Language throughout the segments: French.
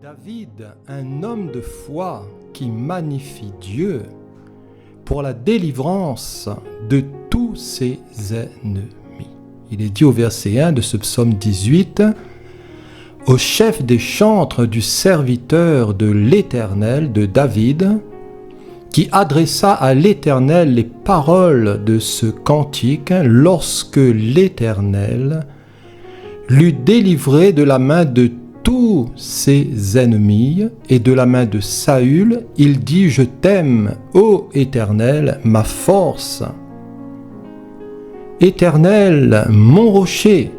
David, un homme de foi qui magnifie Dieu pour la délivrance de tous ses ennemis. Il est dit au verset 1 de ce psaume 18, « Au chef des chantres du serviteur de l'Éternel, de David, qui adressa à l'Éternel les paroles de ce cantique lorsque l'Éternel l'eut délivré de la main de tous ses ennemis et de la main de Saül, il dit, « Je t'aime, ô Éternel, ma force. Éternel, mon rocher,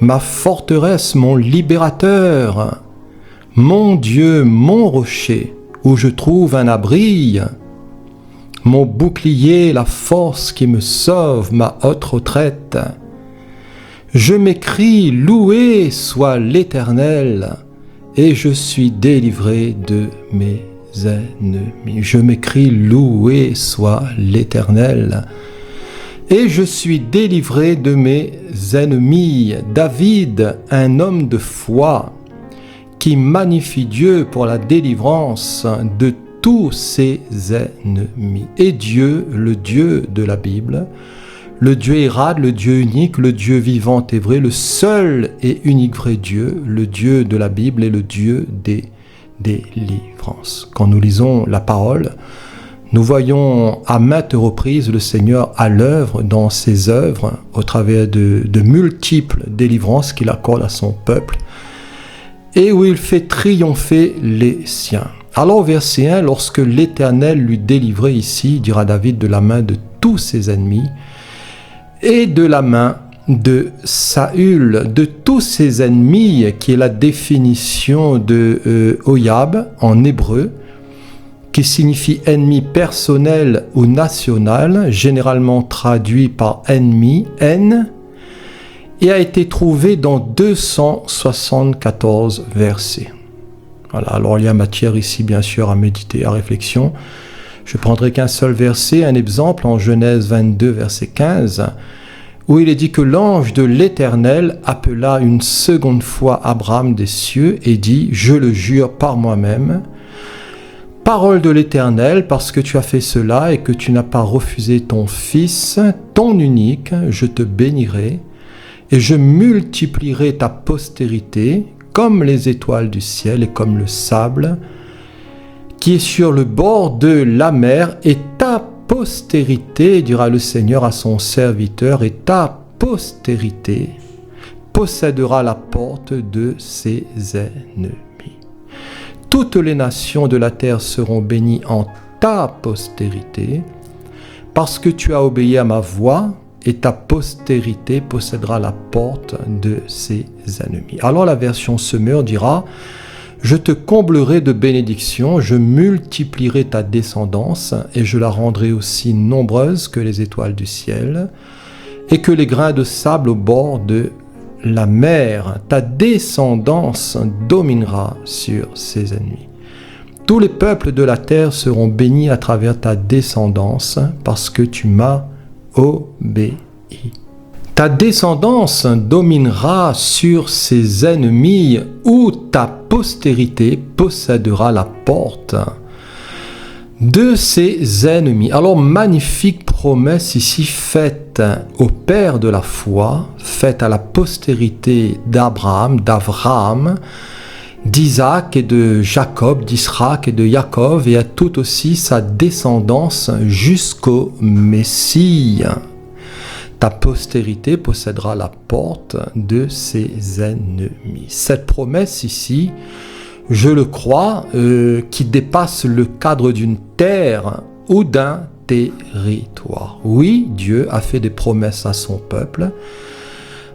ma forteresse, mon libérateur, mon Dieu, mon rocher, où je trouve un abri, mon bouclier, la force qui me sauve, ma haute retraite. Je m'écrie, loué soit l'Éternel, et je suis délivré de mes ennemis. Je m'écrie, loué soit l'Éternel, et je suis délivré de mes ennemis. David, un homme de foi, qui magnifie Dieu pour la délivrance de tous ses ennemis. Et Dieu, le Dieu de la Bible, le Dieu érade, le Dieu unique, le Dieu vivant et vrai, le seul et unique vrai Dieu, le Dieu de la Bible est le Dieu des délivrances. Quand nous lisons la parole, nous voyons à maintes reprises le Seigneur à l'œuvre dans ses œuvres, au travers de multiples délivrances qu'il accorde à son peuple, et où il fait triompher les siens. Alors au verset 1, lorsque l'Éternel l'eut délivré ici, dira David, de la main de tous ses ennemis, et de la main de Saül, de tous ses ennemis, qui est la définition de Oyab en hébreu, qui signifie ennemi personnel ou national, généralement traduit par ennemi, haine, et a été trouvé dans 274 versets. Voilà, alors il y a matière ici bien sûr à méditer, à réflexion. Je prendrai qu'un seul verset, un exemple en Genèse 22, verset 15, où il est dit que l'ange de l'Éternel appela une seconde fois Abraham des cieux et dit, « Je le jure par moi-même, parole de l'Éternel, parce que tu as fait cela et que tu n'as pas refusé ton fils, ton unique, je te bénirai, et je multiplierai ta postérité comme les étoiles du ciel et comme le sable qui est sur le bord de la mer, et ta postérité, dira le Seigneur à son serviteur, et ta postérité possédera la porte de ses ennemis. Toutes les nations de la terre seront bénies en ta postérité, parce que tu as obéi à ma voix, et ta postérité possédera la porte de ses ennemis. Alors la version Semeur dira, je te comblerai de bénédictions, je multiplierai ta descendance, et je la rendrai aussi nombreuse que les étoiles du ciel, et que les grains de sable au bord de la mer. Ta descendance dominera sur ses ennemis. Tous les peuples de la terre seront bénis à travers ta descendance, parce que tu m'as obéi. Ta descendance dominera sur ses ennemis, où ta postérité possédera la porte de ses ennemis. Alors, magnifique promesse ici faite au Père de la foi, faite à la postérité d'Abraham, d'Isaac et de Jacob, d'Israël et de Jacob, et à toute aussi sa descendance jusqu'au Messie. Ta postérité possédera la porte de ses ennemis. Cette promesse ici, je le crois, qui dépasse le cadre d'une terre ou d'un territoire. Oui, Dieu a fait des promesses à son peuple,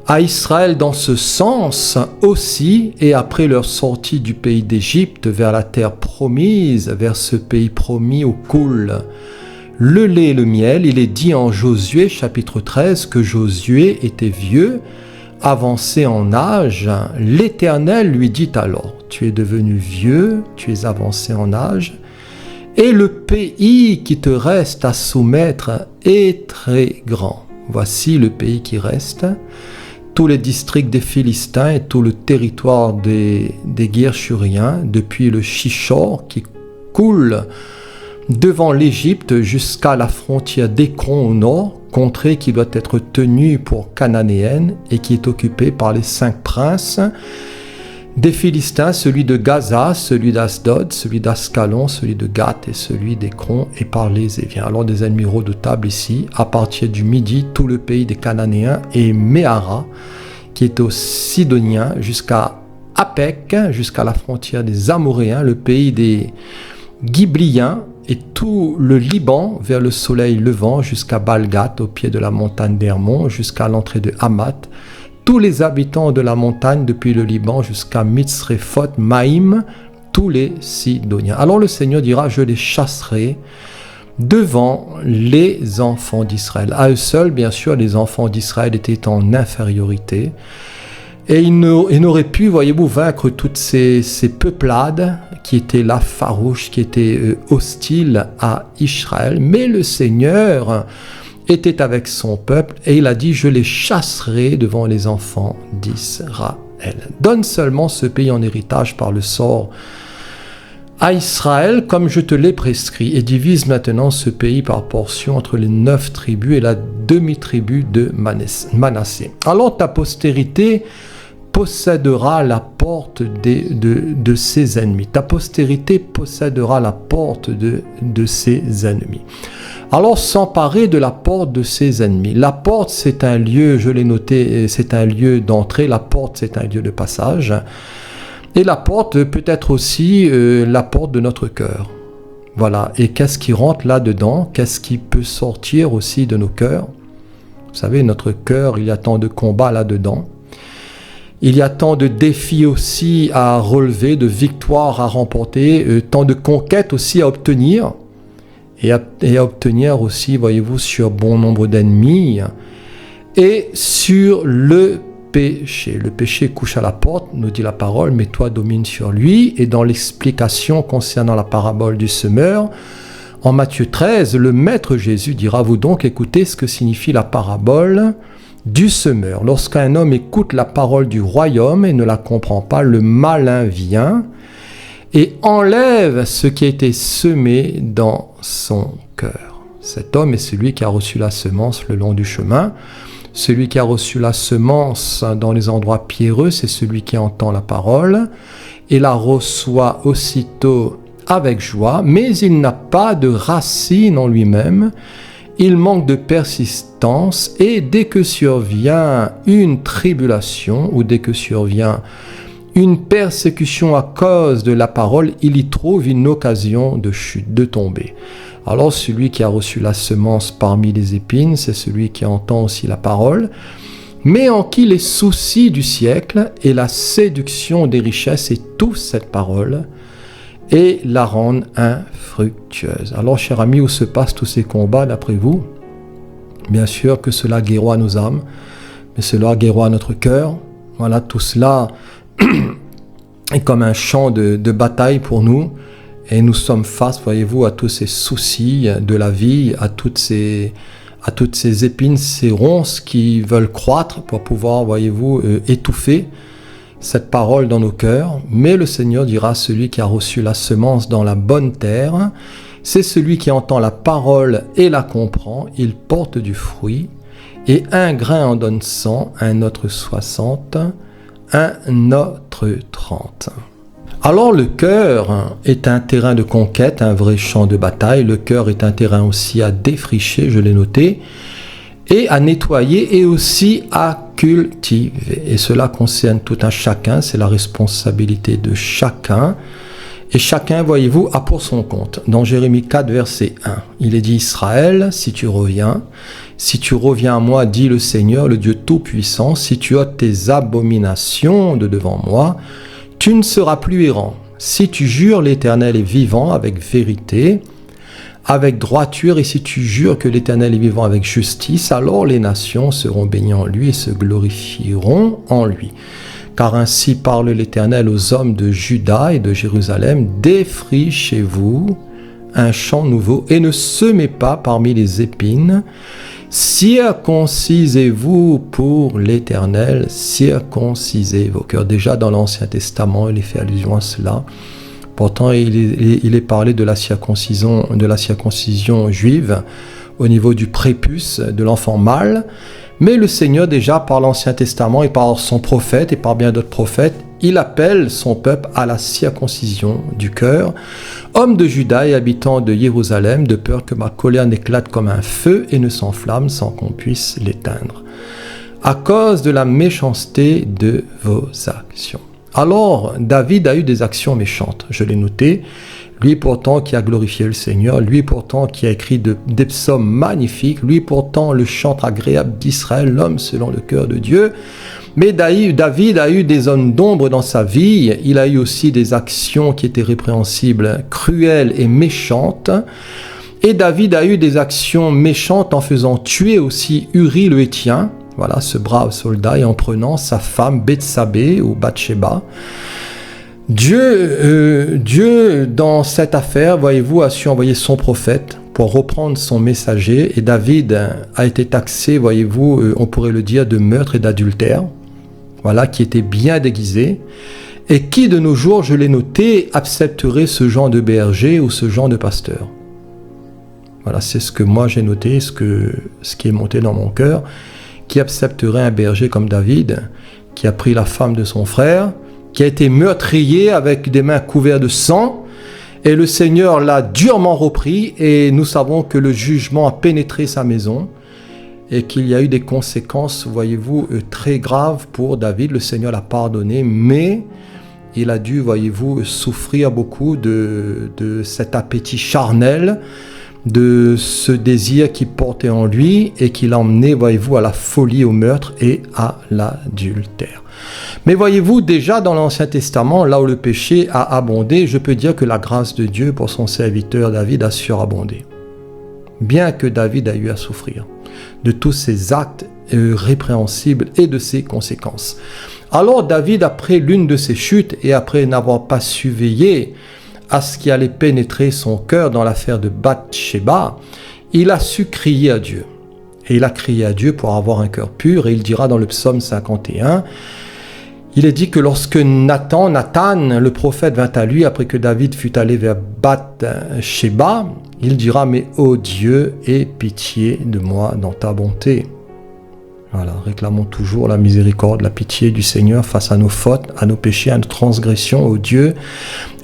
à Israël dans ce sens aussi, et après leur sortie du pays d'Égypte vers la terre promise, vers ce pays promis où coule le lait et le miel. Il est dit en Josué chapitre 13 que Josué était vieux, avancé en âge. L'Éternel lui dit alors, tu es devenu vieux, tu es avancé en âge, et le pays qui te reste à soumettre est très grand. Voici le pays qui reste. tous les districts des Philistins et tout le territoire des Guershuriens, depuis le Shishor qui coule devant l'Égypte jusqu'à la frontière d'Écron au nord, contrée qui doit être tenue pour cananéenne et qui est occupée par les 5 princes des Philistins, celui de Gaza, celui d'Asdod, celui d'Ascalon, celui de Gath et celui d'Écron, et par les Éviens. Alors des ennemis redoutables ici, à partir du Midi, tout le pays des Cananéens et Méhara, qui est aux Sidoniens, jusqu'à Apec, jusqu'à la frontière des Amoréens, le pays des Ghibliens, et tout le Liban vers le soleil levant jusqu'à Balgat, au pied de la montagne d'Hermon, jusqu'à l'entrée de Hamath, tous les habitants de la montagne depuis le Liban jusqu'à Mitzrephoth, Maïm, tous les Sidoniens. Alors le Seigneur dira, je les chasserai devant les enfants d'Israël. À eux seuls, bien sûr, les enfants d'Israël étaient en infériorité. Et ils n'auraient pu, voyez-vous, vaincre toutes ces peuplades qui étaient là farouches, qui étaient hostiles à Israël. Mais le Seigneur était avec son peuple et il a dit, je les chasserai devant les enfants d'Israël. Donne seulement ce pays en héritage par le sort à Israël, comme je te l'ai prescrit, et divise maintenant ce pays par portion entre les 9 tribus et la demi-tribu de Manassé. Alors ta postérité possédera la porte de ses ennemis. Ta postérité possédera la porte de ses ennemis. Alors s'emparer de la porte de ses ennemis. La porte, c'est un lieu, je l'ai noté, c'est un lieu d'entrée. La porte, c'est un lieu de passage. Et la porte peut être aussi la porte de notre cœur. Voilà. Et qu'est-ce qui rentre là-dedans? Qu'est-ce qui peut sortir aussi de nos cœurs? Vous savez, notre cœur, il y a tant de combats là-dedans. Il y a tant de défis aussi à relever, de victoires à remporter, tant de conquêtes aussi à obtenir. Et à obtenir aussi, voyez-vous, sur bon nombre d'ennemis. Et sur le péché. Le péché couche à la porte, nous dit la parole, mais toi domine sur lui. Et dans l'explication concernant la parabole du semeur, en Matthieu 13, le Maître Jésus dira, vous donc écoutez ce que signifie la parabole du semeur. Lorsqu'un homme écoute la parole du royaume et ne la comprend pas, le malin vient et enlève ce qui a été semé dans son cœur. Cet homme est celui qui a reçu la semence le long du chemin. Celui qui a reçu la semence dans les endroits pierreux, c'est celui qui entend la parole et la reçoit aussitôt avec joie, mais il n'a pas de racine en lui-même. Il manque de persistance et dès que survient une tribulation ou dès que survient une persécution à cause de la parole, il y trouve une occasion de chute, de tomber. Alors celui qui a reçu la semence parmi les épines, c'est celui qui entend aussi la parole, mais en qui les soucis du siècle et la séduction des richesses étouffent cette parole et la rendent infructueuse. Alors, chers amis, où se passent tous ces combats d'après vous? Bien sûr que cela guéroie nos âmes, mais cela guéroie notre cœur. Voilà, tout cela est comme un champ de bataille pour nous. Et nous sommes face, voyez-vous, à tous ces soucis de la vie, à toutes ces épines, ces ronces qui veulent croître pour pouvoir, voyez-vous, étouffer cette parole dans nos cœurs. Mais le Seigneur dira, celui qui a reçu la semence dans la bonne terre, c'est celui qui entend la parole et la comprend, il porte du fruit, et un grain en donne 100, un autre 60, un autre 30. Alors le cœur est un terrain de conquête, un vrai champ de bataille. Le cœur est un terrain aussi à défricher, je l'ai noté, et à nettoyer et aussi à cultiver. Et cela concerne tout un chacun, c'est la responsabilité de chacun. Et chacun, voyez-vous, a pour son compte. Dans Jérémie 4, verset 1, il est dit, Israël, si tu reviens à moi, dit le Seigneur, le Dieu Tout-Puissant, si tu ôtes tes abominations de devant moi, tu ne seras plus errant. Si tu jures l'Éternel est vivant avec vérité, avec droiture, et si tu jures que l'Éternel est vivant avec justice, alors les nations seront bénies en lui et se glorifieront en lui. Car ainsi parle l'Éternel aux hommes de Juda et de Jérusalem, défrichez-vous un champ nouveau et ne semez pas parmi les épines, Circoncisez-vous pour l'Éternel, circoncisez vos cœurs. Déjà dans l'Ancien Testament, il est fait allusion à cela. Pourtant, il est parlé de la circoncision juive au niveau du prépuce de l'enfant mâle. Mais le Seigneur, déjà par l'Ancien Testament et par son prophète et par bien d'autres prophètes, il appelle son peuple à la circoncision du cœur. Homme de Juda et habitant de Jérusalem, de peur que ma colère n'éclate comme un feu et ne s'enflamme sans qu'on puisse l'éteindre, à cause de la méchanceté de vos actions. Alors, David a eu des actions méchantes, je l'ai noté. Lui pourtant qui a glorifié le Seigneur, lui pourtant qui a écrit des psaumes magnifiques, lui pourtant le chantre agréable d'Israël, l'homme selon le cœur de Dieu. Mais David a eu des zones d'ombre dans sa vie, il a eu aussi des actions qui étaient répréhensibles, cruelles et méchantes. Et David a eu des actions méchantes en faisant tuer aussi Uri le Héthien, voilà ce brave soldat, et en prenant sa femme Bethsabée ou Bathsheba. Dieu, dans cette affaire, voyez-vous, a su envoyer son prophète pour reprendre son messager. Et David a été taxé, voyez-vous, on pourrait le dire, de meurtre et d'adultère. Voilà, qui était bien déguisé. Et qui, de nos jours, je l'ai noté, accepterait ce genre de berger ou ce genre de pasteur. Voilà, c'est ce que moi j'ai noté, ce qui est monté dans mon cœur. Qui accepterait un berger comme David, qui a pris la femme de son frère, qui a été meurtrier avec des mains couvertes de sang, et le Seigneur l'a durement repris, et nous savons que le jugement a pénétré sa maison, et qu'il y a eu des conséquences, voyez-vous, très graves pour David. Le Seigneur l'a pardonné, mais il a dû, voyez-vous, souffrir beaucoup de cet appétit charnel, de ce désir qui portait en lui, et qui l'a emmené, voyez-vous, à la folie, au meurtre et à l'adultère. Mais voyez-vous, déjà dans l'Ancien Testament, là où le péché a abondé, je peux dire que la grâce de Dieu pour son serviteur David a surabondé. Bien que David a eu à souffrir de tous ses actes répréhensibles et de ses conséquences. Alors David, après l'une de ses chutes et après n'avoir pas su veiller à ce qui allait pénétrer son cœur dans l'affaire de Bathsheba, il a su crier à Dieu. Et il a crié à Dieu pour avoir un cœur pur, et il dira dans le psaume 51, il est dit que lorsque Nathan, le prophète, vint à lui après que David fut allé vers Bathsheba, il dira, mais ô Dieu, aie pitié de moi dans ta bonté. Voilà, réclamons toujours la miséricorde, la pitié du Seigneur face à nos fautes, à nos péchés, à nos transgressions, ô Dieu.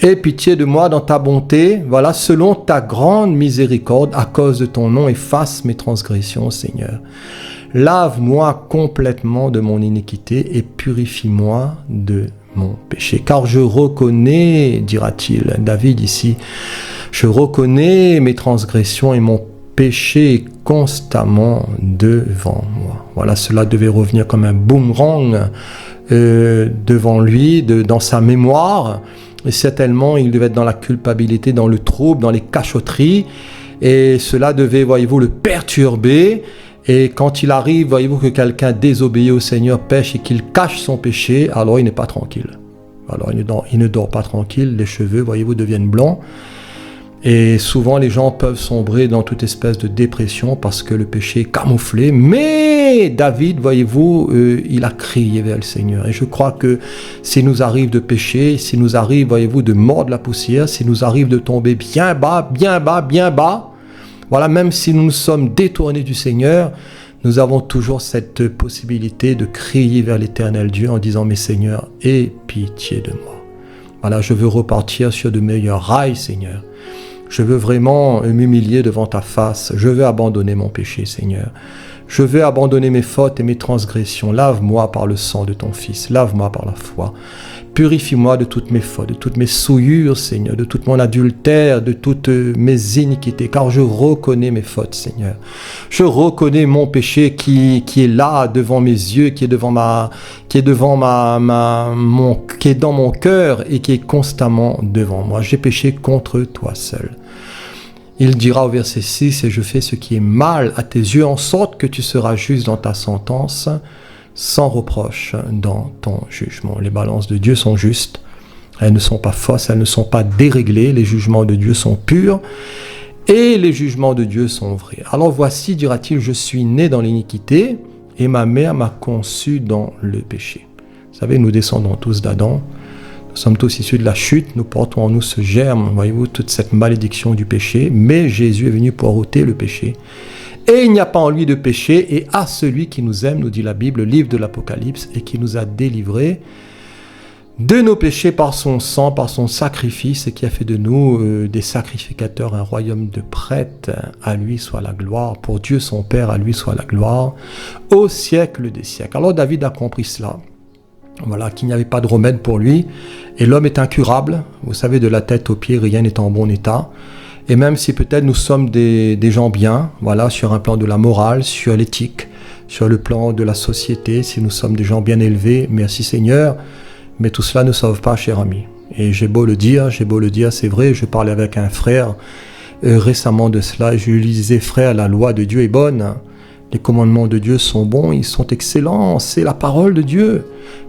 Aie pitié de moi dans ta bonté, voilà, selon ta grande miséricorde, à cause de ton nom, efface mes transgressions, Seigneur. Lave-moi complètement de mon iniquité et purifie-moi de mon péché. Car je reconnais, dira-t-il, David ici, je reconnais mes transgressions et mon péché constamment devant moi. Voilà, cela devait revenir comme un boomerang devant lui, dans sa mémoire. Et certainement, il devait être dans la culpabilité, dans le trouble, dans les cachotteries. Et cela devait, voyez-vous, le perturber. Et quand il arrive, voyez-vous, que quelqu'un désobéit au Seigneur, pêche et qu'il cache son péché, alors il n'est pas tranquille. Alors il ne dort pas tranquille, les cheveux, voyez-vous, deviennent blancs. Et souvent, les gens peuvent sombrer dans toute espèce de dépression parce que le péché est camouflé. Mais David, voyez-vous, il a crié vers le Seigneur. Et je crois que s'il nous arrive de pécher, s'il nous arrive, voyez-vous, de mordre la poussière, s'il nous arrive de tomber bien bas, bien bas, bien bas, voilà, même si nous nous sommes détournés du Seigneur, nous avons toujours cette possibilité de crier vers l'Éternel Dieu en disant « Mais Seigneur, aie pitié de moi. Voilà, je veux repartir sur de meilleurs rails, Seigneur. Je veux vraiment m'humilier devant ta face. Je veux abandonner mon péché, Seigneur. Je veux abandonner mes fautes et mes transgressions. Lave-moi par le sang de ton Fils. Lave-moi par la foi. Purifie-moi de toutes mes fautes, de toutes mes souillures, Seigneur, de tout mon adultère, de toutes mes iniquités, car je reconnais mes fautes, Seigneur. Je reconnais mon péché qui est là devant mes yeux, qui est dans mon cœur et qui est constamment devant moi. J'ai péché contre toi seul. Il dira au verset 6, « Et je fais ce qui est mal à tes yeux, en sorte que tu seras juste dans ta sentence, sans reproche dans ton jugement. » Les balances de Dieu sont justes, elles ne sont pas fausses, elles ne sont pas déréglées, les jugements de Dieu sont purs, et les jugements de Dieu sont vrais. Alors voici, dira-t-il, je suis né dans l'iniquité, et ma mère m'a conçu dans le péché. Vous savez, nous descendons tous d'Adam, nous sommes tous issus de la chute, nous portons en nous ce germe, voyez-vous, toute cette malédiction du péché, mais Jésus est venu pour ôter le péché. Et il n'y a pas en lui de péché, et à celui qui nous aime, nous dit la Bible, le livre de l'Apocalypse, et qui nous a délivrés de nos péchés par son sang, par son sacrifice, et qui a fait de nous des sacrificateurs, un royaume de prêtres. À lui soit la gloire, pour Dieu son Père, à lui soit la gloire, au siècle des siècles. Alors David a compris cela, voilà, qu'il n'y avait pas de remède pour lui, et l'homme est incurable, vous savez, de la tête aux pieds, rien n'est en bon état. Et même si peut-être nous sommes des gens bien, voilà, sur un plan de la morale, sur l'éthique, sur le plan de la société, si nous sommes des gens bien élevés, merci Seigneur, mais tout cela ne sauve pas, cher ami. Et j'ai beau le dire, c'est vrai, je parlais avec un frère récemment de cela, et je lui disais, frère, la loi de Dieu est bonne, les commandements de Dieu sont bons, ils sont excellents, c'est la parole de Dieu.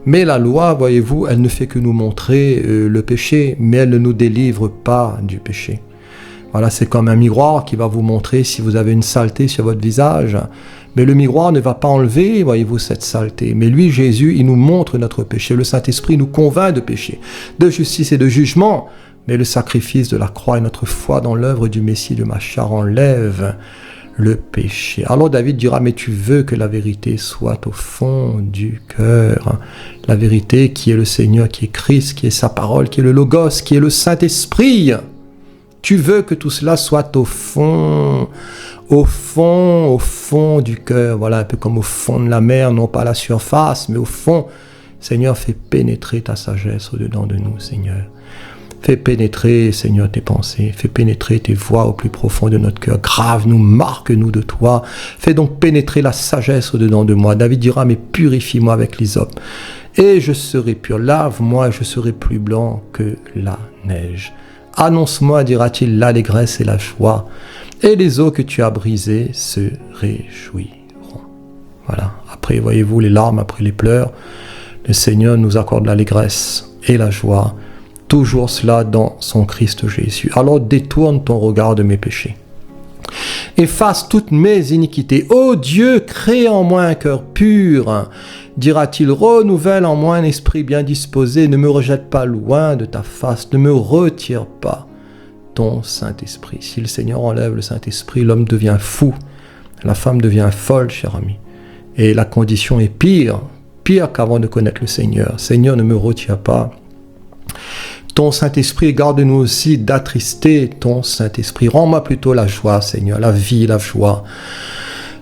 Mais la loi, voyez-vous, elle ne fait que nous montrer le péché, mais elle ne nous délivre pas du péché. Voilà, c'est comme un miroir qui va vous montrer si vous avez une saleté sur votre visage. Mais le miroir ne va pas enlever, voyez-vous, cette saleté. Mais lui, Jésus, il nous montre notre péché. Le Saint-Esprit nous convainc de péché, de justice et de jugement. Mais le sacrifice de la croix et notre foi dans l'œuvre du Messie de Machar enlève le péché. Alors David dira, mais tu veux que la vérité soit au fond du cœur. La vérité qui est le Seigneur, qui est Christ, qui est sa parole, qui est le Logos, qui est le Saint-Esprit. Tu veux que tout cela soit au fond du cœur. Voilà, un peu comme au fond de la mer, non pas à la surface, mais au fond. Seigneur, fais pénétrer ta sagesse au-dedans de nous, Seigneur. Fais pénétrer, Seigneur, tes pensées. Fais pénétrer tes voix au plus profond de notre cœur. Grave-nous, marque-nous de toi. Fais donc pénétrer la sagesse au-dedans de moi. David dira, mais purifie-moi avec l'hysope. Et je serai pur. Lave-moi, je serai plus blanc que la neige. Annonce-moi, dira-t-il, l'allégresse et la joie, et les eaux que tu as brisées se réjouiront. Voilà, après, voyez-vous, les larmes, après les pleurs, le Seigneur nous accorde l'allégresse et la joie, toujours cela dans son Christ Jésus. Alors détourne ton regard de mes péchés. Efface toutes mes iniquités. Ô Dieu, crée en moi un cœur pur. Dira-t-il, renouvelle en moi un esprit bien disposé, ne me rejette pas loin de ta face, ne me retire pas ton Saint-Esprit. Si le Seigneur enlève le Saint-Esprit, l'homme devient fou, la femme devient folle, cher ami. Et la condition est pire qu'avant de connaître le Seigneur. Seigneur, ne me retire pas ton Saint-Esprit, garde-nous aussi d'attrister ton Saint-Esprit. Rends-moi plutôt la joie, Seigneur, la vie, la joie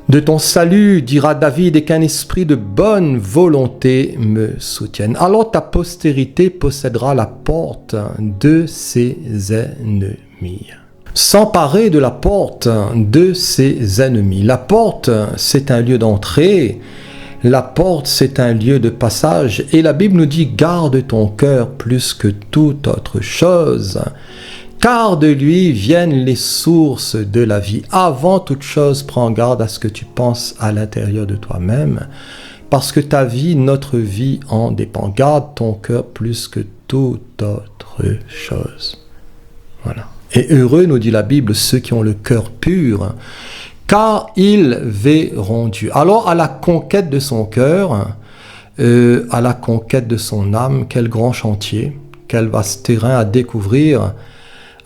de ton salut, dira David, et qu'un esprit de bonne volonté me soutienne. Alors ta postérité possédera la porte de ses ennemis. S'emparer de la porte de ses ennemis. La porte, c'est un lieu d'entrée. La porte, c'est un lieu de passage. Et la Bible nous dit, garde ton cœur plus que toute autre chose, car de lui viennent les sources de la vie. Avant toute chose, prends garde à ce que tu penses à l'intérieur de toi-même, parce que ta vie, notre vie en dépend. Garde ton cœur plus que toute autre chose. Voilà. Et heureux, nous dit la Bible, ceux qui ont le cœur pur, car ils verront Dieu. Alors, à la conquête de son cœur, à la conquête de son âme, quel grand chantier, quel vaste terrain à découvrir,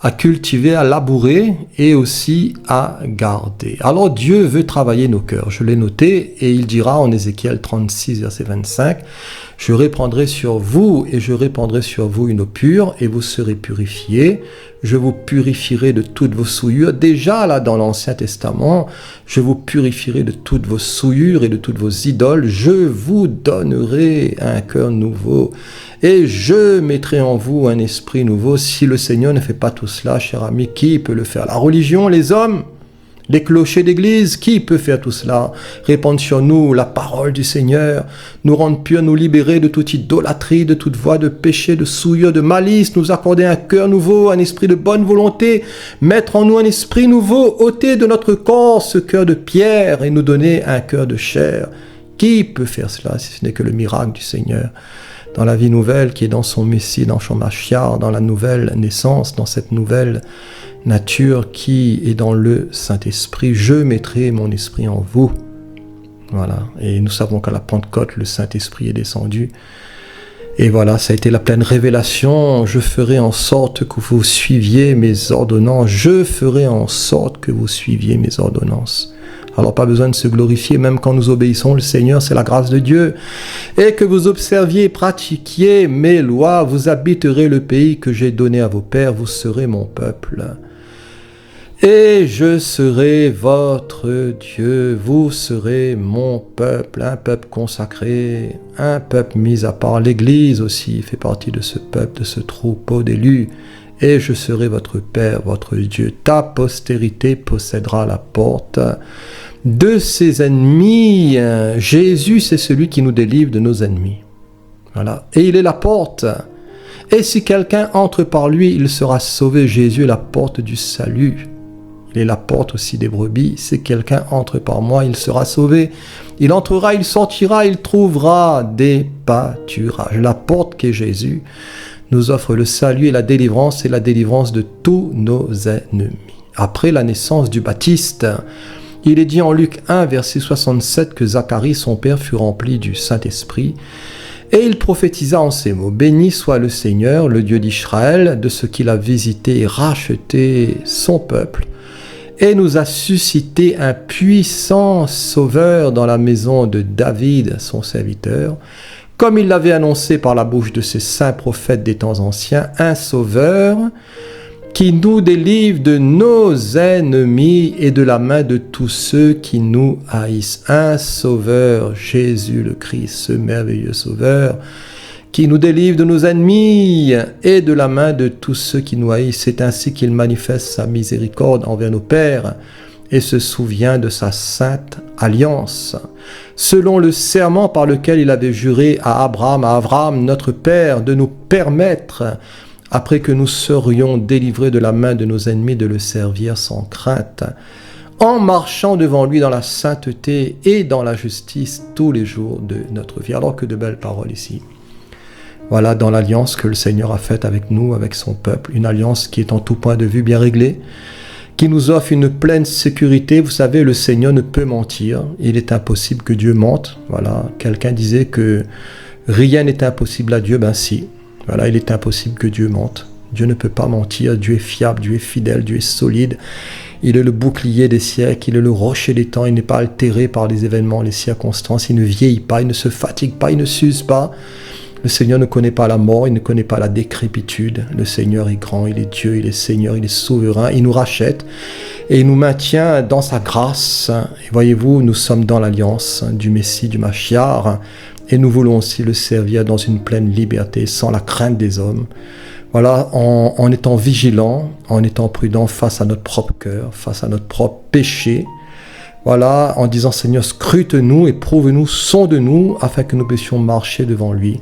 à cultiver, à labourer et aussi à garder. Alors Dieu veut travailler nos cœurs. Je l'ai noté et il dira en Ézéchiel 36, verset 25, « Je répandrai sur vous et je répandrai sur vous une eau pure et vous serez purifiés. Je vous purifierai de toutes vos souillures. » Déjà là dans l'Ancien Testament, je vous purifierai de toutes vos souillures et de toutes vos idoles. Je vous donnerai un cœur nouveau et je mettrai en vous un esprit nouveau. Si le Seigneur ne fait pas tout cela, cher ami, qui peut le faire? La religion, les hommes, les clochers d'église, qui peut faire tout cela? Répandre sur nous la parole du Seigneur, nous rendre purs, nous libérer de toute idolâtrie, de toute voie de péché, de souillure, de malice, nous accorder un cœur nouveau, un esprit de bonne volonté, mettre en nous un esprit nouveau, ôter de notre corps ce cœur de pierre et nous donner un cœur de chair. Qui peut faire cela si ce n'est que le miracle du Seigneur? dans la vie nouvelle qui est dans son Messie, dans son Machiar, dans la nouvelle naissance, dans cette nouvelle nature qui est dans le Saint-Esprit. Je mettrai mon esprit en vous. Voilà. Et nous savons qu'à la Pentecôte, le Saint-Esprit est descendu. Et voilà, ça a été la pleine révélation. Je ferai en sorte que vous suiviez mes ordonnances. Je ferai en sorte que vous suiviez mes ordonnances. Alors pas besoin de se glorifier, même quand nous obéissons le Seigneur, c'est la grâce de Dieu. Et que vous observiez et pratiquiez mes lois, vous habiterez le pays que j'ai donné à vos pères, vous serez mon peuple. Et je serai votre Dieu, vous serez mon peuple, un peuple consacré, un peuple mis à part. L'Église aussi fait partie de ce peuple, de ce troupeau d'élus. Et je serai votre Père, votre Dieu. Ta postérité possédera la porte de ses ennemis. Jésus, c'est celui qui nous délivre de nos ennemis. Voilà. Et il est la porte. Et si quelqu'un entre par lui, il sera sauvé. Jésus est la porte du salut. Il est la porte aussi des brebis. Si quelqu'un entre par moi, il sera sauvé. Il entrera, il sortira, il trouvera des pâturages. La porte qu'est Jésus nous offre le salut et la délivrance de tous nos ennemis. Après la naissance du Baptiste, il est dit en Luc 1, verset 67, que Zacharie, son père, fut rempli du Saint-Esprit. Et il prophétisa en ces mots: « Béni soit le Seigneur, le Dieu d'Israël, de ce qu'il a visité et racheté son peuple, et nous a suscité un puissant sauveur dans la maison de David, son serviteur, comme il l'avait annoncé par la bouche de ses saints prophètes des temps anciens, un sauveur qui nous délivre de nos ennemis et de la main de tous ceux qui nous haïssent. Un sauveur, Jésus le Christ, ce merveilleux sauveur, qui nous délivre de nos ennemis et de la main de tous ceux qui nous haïssent. C'est ainsi qu'il manifeste sa miséricorde envers nos pères et se souvient de sa sainte alliance, selon le serment par lequel il avait juré à Abraham, notre Père, de nous permettre, après que nous serions délivrés de la main de nos ennemis, de le servir sans crainte, en marchant devant lui dans la sainteté et dans la justice tous les jours de notre vie. Alors que de belles paroles ici. Voilà, dans l'alliance que le Seigneur a faite avec nous, avec son peuple, une alliance qui est en tout point de vue bien réglée, qui nous offre une pleine sécurité. Vous savez, le Seigneur ne peut mentir. Il est impossible que Dieu mente. Voilà, quelqu'un disait que rien n'est impossible à Dieu. Ben si, voilà, il est impossible que Dieu mente. Dieu ne peut pas mentir. Dieu est fiable, Dieu est fidèle, Dieu est solide. Il est le bouclier des siècles, il est le rocher des temps. Il n'est pas altéré par les événements, les circonstances. Il ne vieillit pas, il ne se fatigue pas, il ne s'use pas. Le Seigneur ne connaît pas la mort, il ne connaît pas la décrépitude. Le Seigneur est grand, il est Dieu, il est Seigneur, il est souverain. Il nous rachète et il nous maintient dans sa grâce. Et voyez-vous, nous sommes dans l'alliance du Messie, du Machiar, et nous voulons aussi le servir dans une pleine liberté, sans la crainte des hommes. Voilà, en étant vigilants, en étant prudents face à notre propre cœur, face à notre propre péché. Voilà, en disant: Seigneur, scrute-nous, éprouve-nous, sonde-nous, afin que nous puissions marcher devant lui,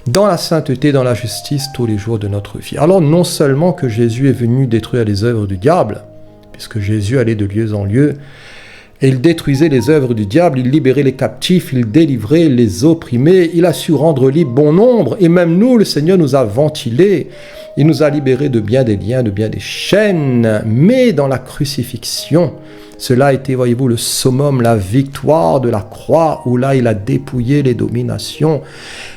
dans la sainteté, dans la justice, tous les jours de notre vie. Alors, non seulement que Jésus est venu détruire les œuvres du diable, puisque Jésus allait de lieu en lieu, et il détruisait les œuvres du diable, il libérait les captifs, il délivrait les opprimés, il a su rendre libre bon nombre, et même nous, le Seigneur nous a ventilés, il nous a libérés de bien des liens, de bien des chaînes, mais dans la crucifixion, cela a été, voyez-vous, le summum, la victoire de la croix, où là, il a dépouillé les dominations.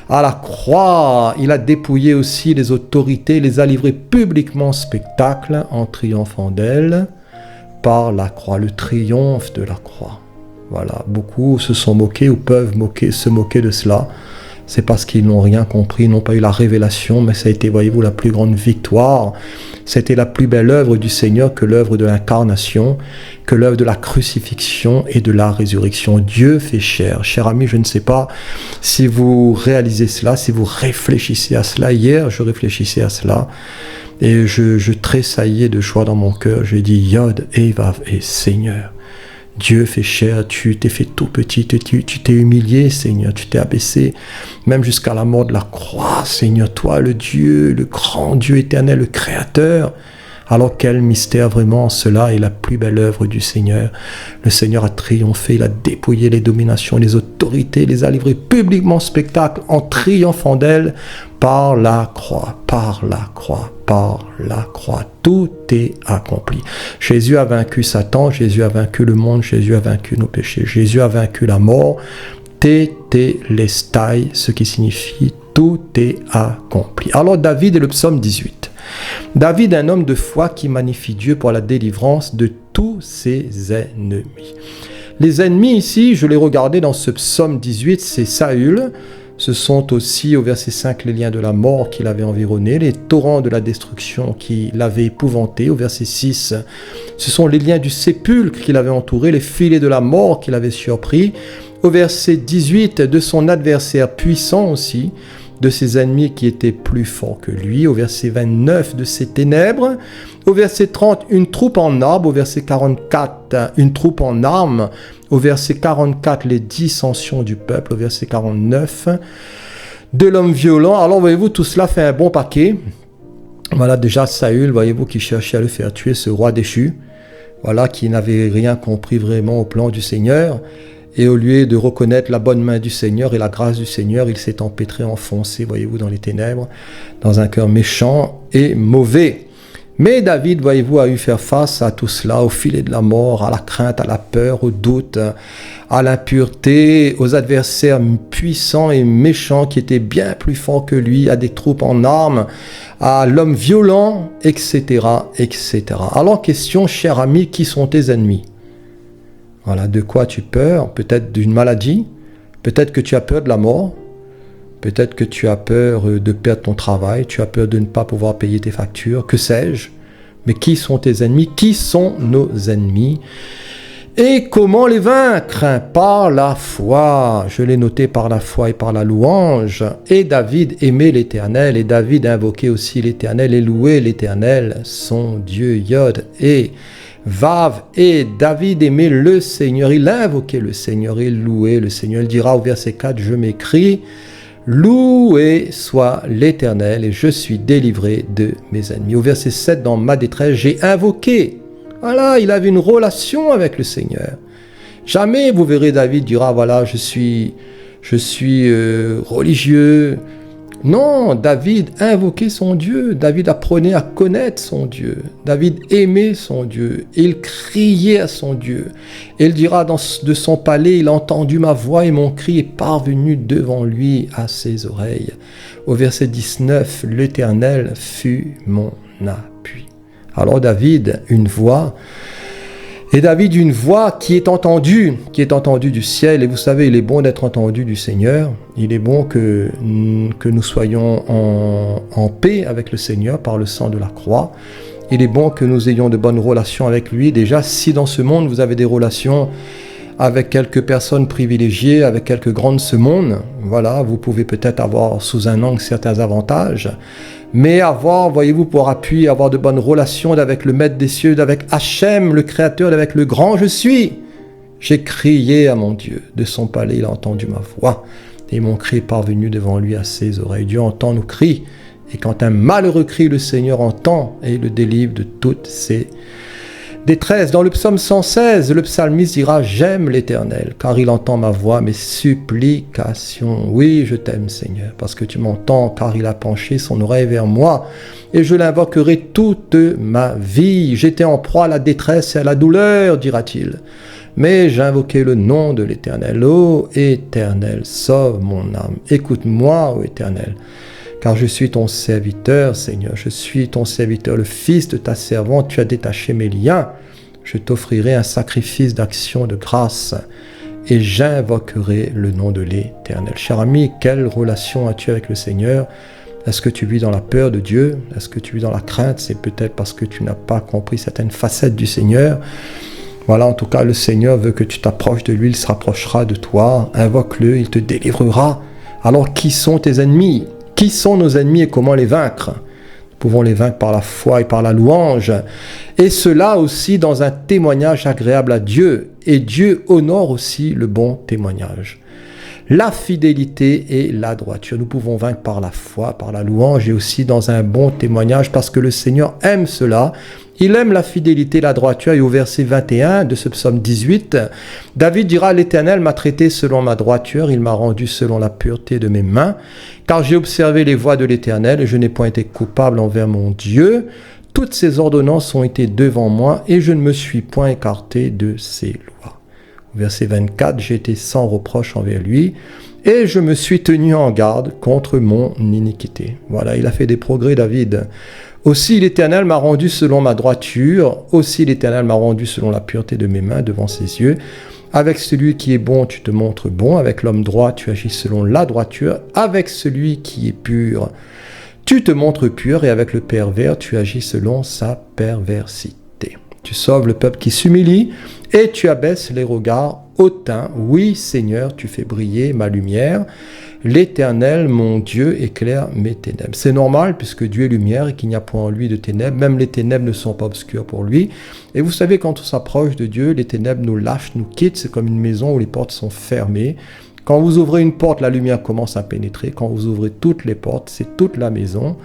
À la croix, il a dépouillé aussi les autorités, les a livrées publiquement en spectacle, en triomphant d'elles, par la croix, le triomphe de la croix. Voilà, beaucoup se sont moqués ou peuvent se moquer de cela. C'est parce qu'ils n'ont rien compris, ils n'ont pas eu la révélation, mais ça a été, voyez-vous, la plus grande victoire. C'était la plus belle œuvre du Seigneur que l'œuvre de l'incarnation, que l'œuvre de la crucifixion et de la résurrection. Dieu fait chair. Cher ami, je ne sais pas si vous réalisez cela, si vous réfléchissez à cela. Hier, je réfléchissais à cela et je tressaillais de joie dans mon cœur. J'ai dit: Yod, Evav et Seigneur. Dieu fait chair, tu t'es fait tout petit, tu t'es humilié, Seigneur, tu t'es abaissé, même jusqu'à la mort de la croix, Seigneur, toi, le Dieu, le grand Dieu éternel, le Créateur, Alors quel mystère vraiment, cela est la plus belle œuvre du Seigneur. Le Seigneur a triomphé, il a dépouillé les dominations, les autorités, les a livrés publiquement en spectacle en triomphant d'elles par la croix, par la croix, par la croix. Tout est accompli. Jésus a vaincu Satan, Jésus a vaincu le monde, Jésus a vaincu nos péchés, Jésus a vaincu la mort. Tetelestai, ce qui signifie tout est accompli. Alors David est le psaume 18. David est un homme de foi qui magnifie Dieu pour la délivrance de tous ses ennemis. Les ennemis ici, je l'ai regardé dans ce psaume 18, c'est Saül. Ce sont aussi au verset 5 les liens de la mort qui l'avaient environné, les torrents de la destruction qui l'avaient épouvanté. Au verset 6, ce sont les liens du sépulcre qui l'avaient entouré, les filets de la mort qui l'avaient surpris. Au verset 18, de son adversaire puissant aussi, de ses ennemis qui étaient plus forts que lui. Au verset 29, de ses ténèbres. Au verset 30, une troupe en arbre. Au verset 44, une troupe en armes. Au verset 44, les dissensions du peuple. Au verset 49, de l'homme violent. Alors voyez-vous, tout cela fait un bon paquet. Voilà déjà Saül, voyez-vous, qui cherchait à le faire tuer, ce roi déchu. Voilà, qui n'avait rien compris vraiment au plan du Seigneur. Et au lieu de reconnaître la bonne main du Seigneur et la grâce du Seigneur, il s'est empêtré, enfoncé, voyez-vous, dans les ténèbres, dans un cœur méchant et mauvais. Mais David, voyez-vous, a eu faire face à tout cela, au filet de la mort, à la crainte, à la peur, au doute, à l'impureté, aux adversaires puissants et méchants qui étaient bien plus forts que lui, à des troupes en armes, à l'homme violent, etc., etc. Alors, question, cher ami, qui sont tes ennemis ? Voilà, de quoi tu as peur? Peut-être d'une maladie, peut-être que tu as peur de la mort, peut-être que tu as peur de perdre ton travail, tu as peur de ne pas pouvoir payer tes factures, que sais-je? Mais qui sont tes ennemis? Qui sont nos ennemis? Et comment les vaincre? Par la foi. Je l'ai noté, par la foi et par la louange. Et David aimait l'Éternel, et David invoquait aussi l'Éternel et louait l'Éternel, son Dieu. Yod et Vav, et David aimait le Seigneur, il a invoqué le Seigneur, il louait le Seigneur. Il dira au verset 4, je m'écris, loué soit l'Éternel et je suis délivré de mes ennemis. Au verset 7, dans ma détresse, j'ai invoqué. Voilà, il avait une relation avec le Seigneur. Jamais vous verrez David dira, voilà, je suis religieux. Non, David invoquait son Dieu, David apprenait à connaître son Dieu, David aimait son Dieu, il criait à son Dieu. Il dira de son palais, il a entendu ma voix et mon cri est parvenu devant lui à ses oreilles. Au verset 19, l'Éternel fut mon appui. Alors David, une voix, et David, une voix qui est entendue du ciel. Et vous savez, il est bon d'être entendu du Seigneur. Il est bon que nous soyons en paix avec le Seigneur par le sang de la croix. Il est bon que nous ayons de bonnes relations avec lui. Déjà, si dans ce monde, vous avez des relations avec quelques personnes privilégiées, avec quelques grands de ce monde, voilà, vous pouvez peut-être avoir sous un angle certains avantages. Mais avoir, voyez-vous, pour appui, avoir de bonnes relations avec le Maître des cieux, avec Hachem, le Créateur, avec le grand je suis. J'ai crié à mon Dieu, de son palais, il a entendu ma voix, et mon cri est parvenu devant lui à ses oreilles. Dieu entend nos cris, et quand un malheureux crie, le Seigneur entend, et il le délivre de toutes ses détresse. Dans le psaume 116, le psalmiste dira « J'aime l'Éternel, car il entend ma voix, mes supplications. Oui, je t'aime, Seigneur, parce que tu m'entends, car il a penché son oreille vers moi, et je l'invoquerai toute ma vie. J'étais en proie à la détresse et à la douleur, dira-t-il. Mais j'invoquai le nom de l'Éternel. Ô Éternel, sauve mon âme. Écoute-moi, ô Éternel. Car je suis ton serviteur, Seigneur, je suis ton serviteur, le fils de ta servante, tu as détaché mes liens. Je t'offrirai un sacrifice d'action de grâce et j'invoquerai le nom de l'Éternel. Cher ami, quelle relation as-tu avec le Seigneur? Est-ce que tu vis dans la peur de Dieu? Est-ce que tu vis dans la crainte? C'est peut-être parce que tu n'as pas compris certaines facettes du Seigneur. Voilà, en tout cas, le Seigneur veut que tu t'approches de lui, il se rapprochera de toi. Invoque-le, il te délivrera. Alors, qui sont tes ennemis? Qui sont nos ennemis et comment les vaincre? Nous pouvons les vaincre par la foi et par la louange. Et cela aussi dans un témoignage agréable à Dieu. Et Dieu honore aussi le bon témoignage. la fidélité et la droiture. Nous pouvons vaincre par la foi, par la louange et aussi dans un bon témoignage parce que le Seigneur aime cela. Il aime la fidélité, la droiture. Et au verset 21 de ce psaume 18, David dira « L'Éternel m'a traité selon ma droiture, il m'a rendu selon la pureté de mes mains, car j'ai observé les voies de l'Éternel et je n'ai point été coupable envers mon Dieu. Toutes ses ordonnances ont été devant moi et je ne me suis point écarté de ses lois. » Au verset 24, « J'ai été sans reproche envers lui et je me suis tenu en garde contre mon iniquité. » Voilà, il a fait des progrès, David. Aussi l'Éternel m'a rendu selon ma droiture, aussi l'Éternel m'a rendu selon la pureté de mes mains devant ses yeux. Avec celui qui est bon, tu te montres bon, avec l'homme droit, tu agis selon la droiture, avec celui qui est pur, tu te montres pur, et avec le pervers, tu agis selon sa perversité. Tu sauves le peuple qui s'humilie, et tu abaisses les regards hautains. Oui, Seigneur, tu fais briller ma lumière. L'Éternel, mon Dieu, éclaire mes ténèbres. C'est normal, puisque Dieu est lumière et qu'il n'y a point en lui de ténèbres. Même les ténèbres ne sont pas obscures pour lui. Et vous savez, quand on s'approche de Dieu, les ténèbres nous lâchent, nous quittent. C'est comme une maison où les portes sont fermées. Quand vous ouvrez une porte, la lumière commence à pénétrer. Quand vous ouvrez toutes les portes, c'est toute la maison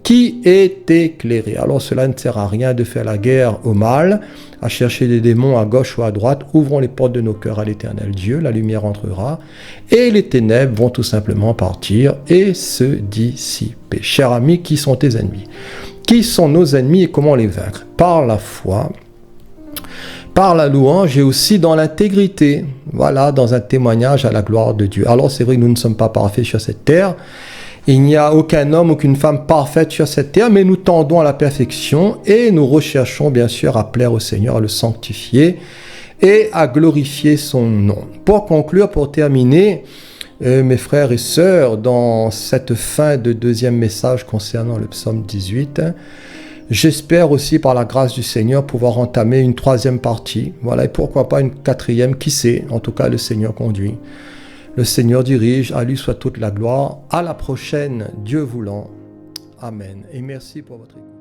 qui est éclairée. Alors cela ne sert à rien de faire la guerre au mal, à chercher des démons à gauche ou à droite. Ouvrons les portes de nos cœurs à l'Éternel Dieu, la lumière entrera, et les ténèbres vont tout simplement partir et se dissiper. Chers amis, qui sont tes ennemis? Qui sont nos ennemis et comment les vaincre? Par la foi, par la louange et aussi dans l'intégrité. Voilà, dans un témoignage à la gloire de Dieu. Alors c'est vrai que nous ne sommes pas parfaits sur cette terre. Il n'y a aucun homme, aucune femme parfaite sur cette terre, mais nous tendons à la perfection et nous recherchons bien sûr à plaire au Seigneur, à le sanctifier et à glorifier son nom. Pour conclure, pour terminer, mes frères et sœurs, dans cette fin de deuxième message concernant le psaume 18, j'espère aussi par la grâce du Seigneur pouvoir entamer une troisième partie. Voilà, et pourquoi pas une quatrième, qui sait, en tout cas le Seigneur conduit. Le Seigneur dirige, à lui soit toute la gloire. À la prochaine, Dieu voulant. Amen. Et merci pour votre écoute.